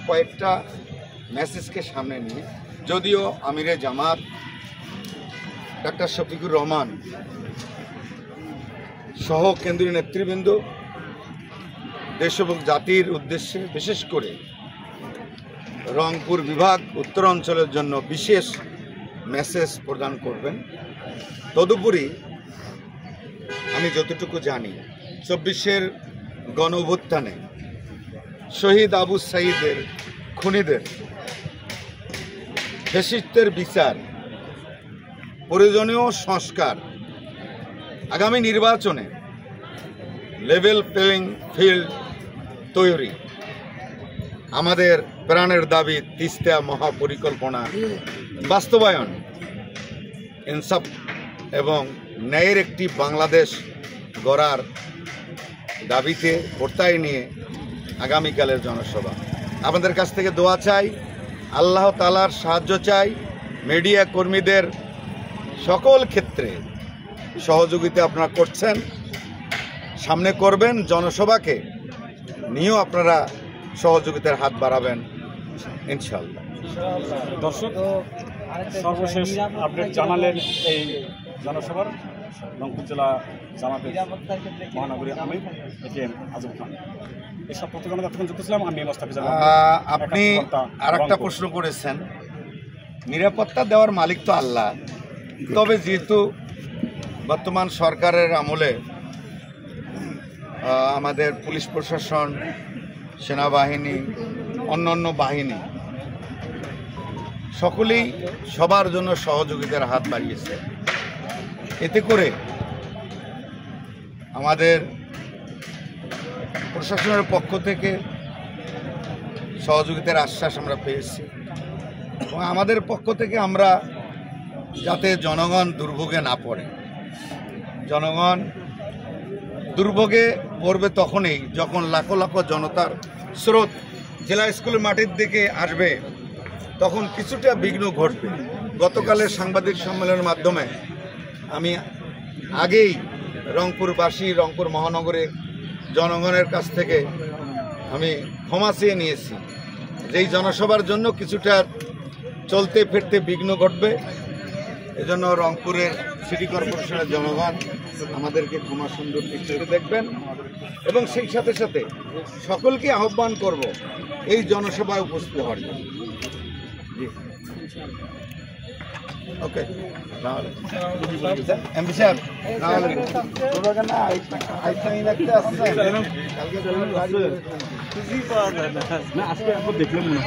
কয়েকটা মেসেজকে সামনে নিয়ে, যদিও আমিরে জামাত ডাক্তার শফিকুর রহমান সহ কেন্দ্রীয় নেতৃবৃন্দ দেশ এবং জাতির উদ্দেশ্যে বিশেষ করে রংপুর বিভাগ উত্তর অঞ্চলের জন্য বিশেষ মেসেজ প্রদান করবেন। তদুপরি আমি যতটুকু জানি 24-এর গণ অভ্যুত্থানে শহীদ আবু সাঈদের খুনিদের ফ্যাসিস্টদের বিচার, প্রয়োজনীয় সংস্কার, আগামী নির্বাচনে লেভেল প্লেইং ফিল্ড তৈরি, আমাদের প্রাণের দাবি তিস্তা মহাপরিকল্পনা বাস্তবায়ন, ইনসাফ এবং ন্যায়ের একটি বাংলাদেশ গড়ার দাবিতে প্রত্যয় নিয়ে আগামীকালের জনসভা। আপনাদের কাছ থেকে দোয়া চাই, আল্লাহ তাআলার সাহায্য চাই, মিডিয়া কর্মীদের সকল ক্ষেত্রে সহযোগিতা আপনারা করছেন, সামনে করবেন, জনসভাকে নিয়েও আপনারা সহযোগিতার হাত বাড়াবেন ইনশাআল্লাহ। দর্শক, সর্বশেষ আপডেট জানালেন এই জনসভার রংপুর জেলা জামাতের মহানগরী আমির এটিএম আজম খান। এসব প্রতিবেদন যুক্ত ছিলাম আমি মোস্তাফিজ। আপনি আর একটা প্রশ্ন করেছেন, নিরাপত্তা দেওয়ার মালিক তো আল্লাহ, তবে যেহেতু বর্তমান সরকারের আমলে আমাদের পুলিশ প্রশাসন, সেনাবাহিনী, অন্যান্য বাহিনী সকলেই সবার জন্য সহযোগিতার হাত বাড়িয়েছে। এতে করে আমাদের প্রশাসনের পক্ষ থেকে সহযোগিতার আশ্বাস আমরা পেয়েছি এবং আমাদের পক্ষ থেকে আমরা যাতে জনগণ দুর্ভোগে না পড়ে, জনগণ দুর্ভোগে পড়বে তখনই যখন লাখো লাখো জনতার স্রোত জেলা স্কুলের মাটির দিকে আসবে, তখন কিছুটা বিঘ্ন ঘটবে। গতকালের সাংবাদিক সম্মেলনের মাধ্যমে আমি আগেই রংপুরবাসী, রংপুর মহানগরের জনগণের কাছ থেকে আমি ক্ষমা চেয়ে নিয়েছি যে এই জনসভার জন্য কিছুটা চলতে ফিরতে বিঘ্ন ঘটবে। এজন্য রংপুরের সিটি কর্পোরেশনের জনগণ আমাদেরকে ক্ষমা সুন্দর দৃষ্টিতে দেখবেন এবং সেই সাথে সাথে সকলকে আহ্বান করব এই জনসভায় উপস্থিত হওয়ার জন্য। ওকে, এমপি সাহেব আজকে দেখলাম মনে হয়